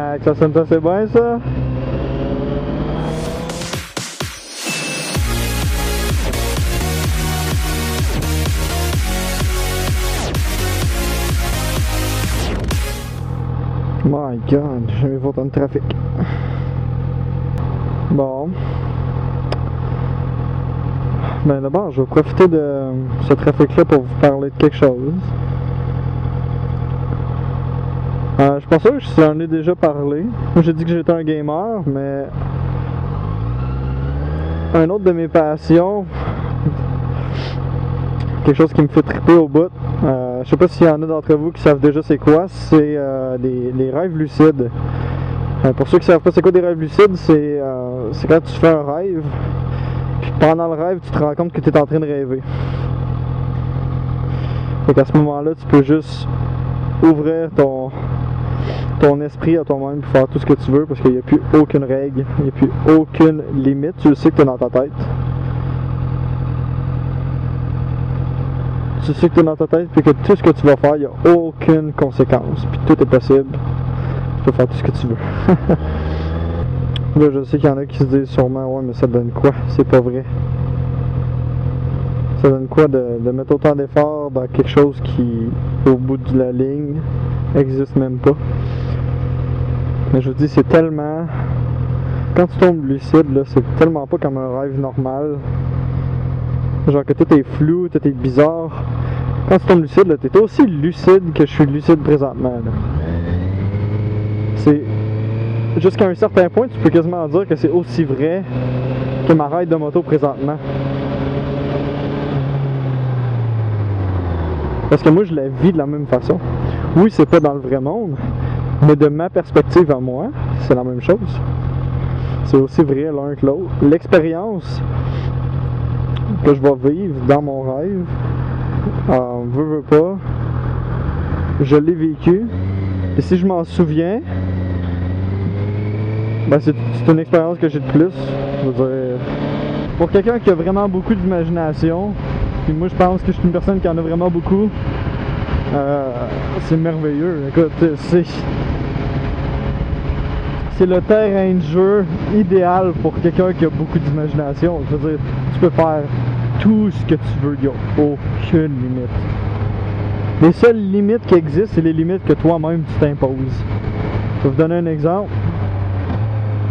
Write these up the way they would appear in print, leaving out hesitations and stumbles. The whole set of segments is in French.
Tabarnak, ça sonne assez bien ça. My God, j'ai vu autant de trafic. Bon. Ben d'abord, je vais profiter de ce trafic-là pour vous parler de quelque chose. Je suis pas sûr que j'en ai déjà parlé. J'ai dit que j'étais un gamer, mais un autre de mes passions, quelque chose qui me fait triper au bout, je sais pas s'il y en a d'entre vous qui savent déjà c'est quoi, c'est les rêves lucides. Pour ceux qui savent pas c'est quoi des rêves lucides, c'est quand tu fais un rêve, puis pendant le rêve tu te rends compte que tu es en train de rêver. Fait qu'à ce moment-là, tu peux juste ouvrir ton esprit à toi-même pour faire tout ce que tu veux parce qu'il n'y a plus aucune règle, il n'y a plus aucune limite, tu le sais que tu es dans ta tête. Tu sais que tu es dans ta tête et que tout ce que tu vas faire, il n'y a aucune conséquence, puis tout est possible, tu peux faire tout ce que tu veux. Là, je sais qu'il y en a qui se disent sûrement, ouais mais ça donne quoi? C'est pas vrai. Ça donne quoi de mettre autant d'efforts dans quelque chose qui, au bout de la ligne, n'existe même pas? Mais je vous dis, c'est tellement... Quand tu tombes lucide, là, c'est tellement pas comme un rêve normal. Genre que tout est flou, tout est bizarre. Quand tu tombes lucide, là, t'es aussi lucide que je suis lucide présentement. C'est... Jusqu'à un certain point, tu peux quasiment dire que c'est aussi vrai que ma ride de moto présentement. Parce que moi, je la vis de la même façon. Oui, c'est pas dans le vrai monde, mais de ma perspective à moi, c'est la même chose. C'est aussi vrai l'un que l'autre. L'expérience que je vais vivre dans mon rêve, veux pas, je l'ai vécu. Et si je m'en souviens, ben c'est une expérience que j'ai de plus. Je veux dire, pour quelqu'un qui a vraiment beaucoup d'imagination, puis moi je pense que je suis une personne qui en a vraiment beaucoup, c'est merveilleux. Écoute, c'est le terrain de jeu idéal pour quelqu'un qui a beaucoup d'imagination. Je veux dire, tu peux faire tout ce que tu veux, il n'y a aucune limite. Les seules limites qui existent, c'est les limites que toi-même tu t'imposes. Je vais vous donner un exemple.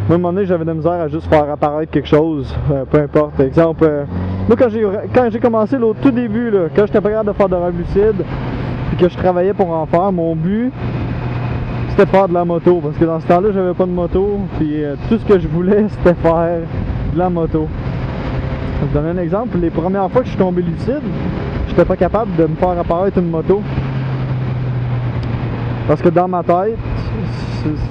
Moi, à un moment donné, j'avais de la misère à juste faire apparaître quelque chose, peu importe. Exemple, moi quand j'ai commencé au tout début, là, quand j'étais pas capable de faire de rêve lucide, puis que je travaillais pour en faire, mon but, c'était de faire de la moto. Parce que dans ce temps-là, j'avais pas de moto, puis tout ce que je voulais, c'était faire de la moto. Je vais vous donner un exemple. Les premières fois que je suis tombé lucide, j'étais pas capable de me faire apparaître une moto. Parce que dans ma tête,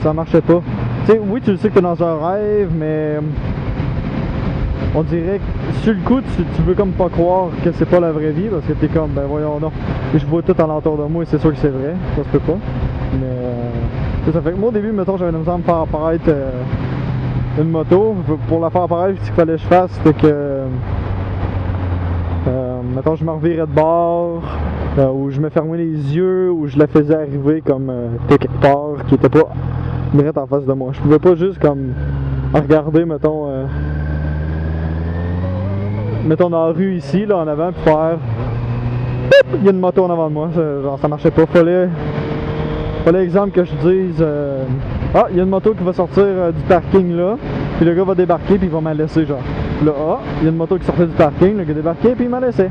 ça marchait pas. Tu sais, oui, tu le sais que t'es dans un rêve, mais on dirait que sur le coup, tu veux comme pas croire que c'est pas la vraie vie, parce que t'es comme, ben voyons non. Et je vois tout alentour de moi et c'est sûr que c'est vrai, ça se peut pas. Mais ça fait que moi au début, mettons, j'avais une misère de me faire apparaître une moto. Pour la faire apparaître, ce qu'il fallait que je fasse, c'était que mettons, je me revirais de bord, ou je me fermais les yeux, ou je la faisais arriver comme quelque part qui était pas direct en face de moi. Je pouvais pas juste comme regarder, mettons dans la rue ici, là en avant, puis faire il y a une moto en avant de moi. Genre ça marchait pas. Fallait exemple que je dise ah, il y a une moto qui va sortir du parking là, puis le gars va débarquer puis il va m'en laisser genre. Là, ah, il y a une moto qui sortait du parking, le gars débarquait puis il m'a laissé.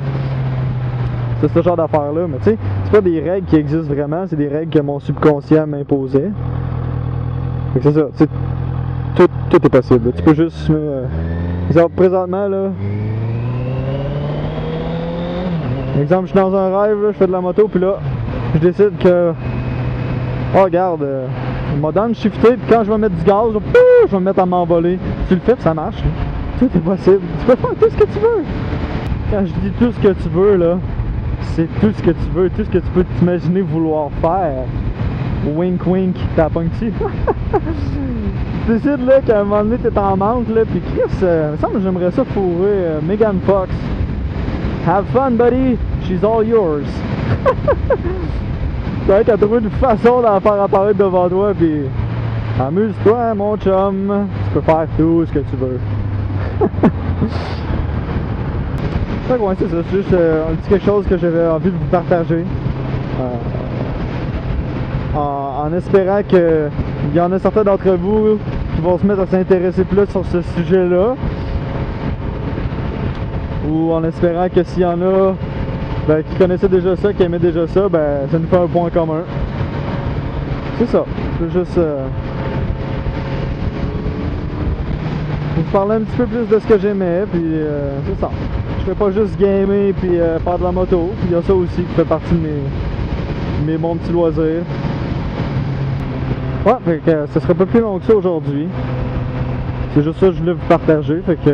C'est ce genre d'affaire là, mais tu sais, c'est pas des règles qui existent vraiment, c'est des règles que mon subconscient m'imposait. Fait que c'est ça, tout est possible. Tu peux juste exemple, présentement là, exemple, je suis dans un rêve, là, je fais de la moto, puis là, je décide que oh regarde, m'a donné shifté, puis quand je vais mettre du gaz, là, je vais me mettre à m'envoler. Tu le fais, puis ça marche. Là. Tout est possible. Tu peux faire tout ce que tu veux. Quand je dis tout ce que tu veux, là, c'est tout ce que tu veux, tout ce que tu peux t'imaginer vouloir faire. Wink wink, t'as ponctué. Tu décides là qu'à un moment donné t'es en manque là, puis Chris, il me semble que j'aimerais ça fourrer Megan Fox. Have fun buddy, she's all yours. C'est vrai qu'elle a trouvé une façon d'en faire apparaître devant toi, puis Amuse-toi, mon chum. Tu peux faire tout ce que tu veux. Fait que ouais, c'est ça. C'est juste un petit quelque chose que j'avais envie de vous partager. En espérant qu'il y en a certains d'entre vous qui vont se mettre à s'intéresser plus sur ce sujet-là. Ou en espérant que s'il y en a qui connaissaient déjà ça, qui aimaient déjà ça, ben ça nous fait un point commun. C'est ça. C'est juste vous parler un petit peu plus de ce que j'aimais, puis c'est ça. Je fais pas juste gamer puis faire de la moto. Puis il y a ça aussi qui fait partie de mes bons petits loisirs. Ouais, fait que ça sera pas plus long que ça aujourd'hui. C'est juste ça que je voulais vous partager. Fait que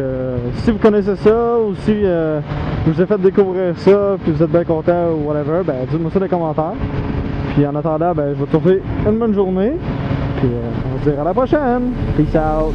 si vous connaissez ça ou si je vous ai fait découvrir ça puis vous êtes bien content ou whatever, ben dites-moi ça dans les commentaires. Puis en attendant, ben je vais vous souhaiter une bonne journée. Puis on se dit à la prochaine. Peace out.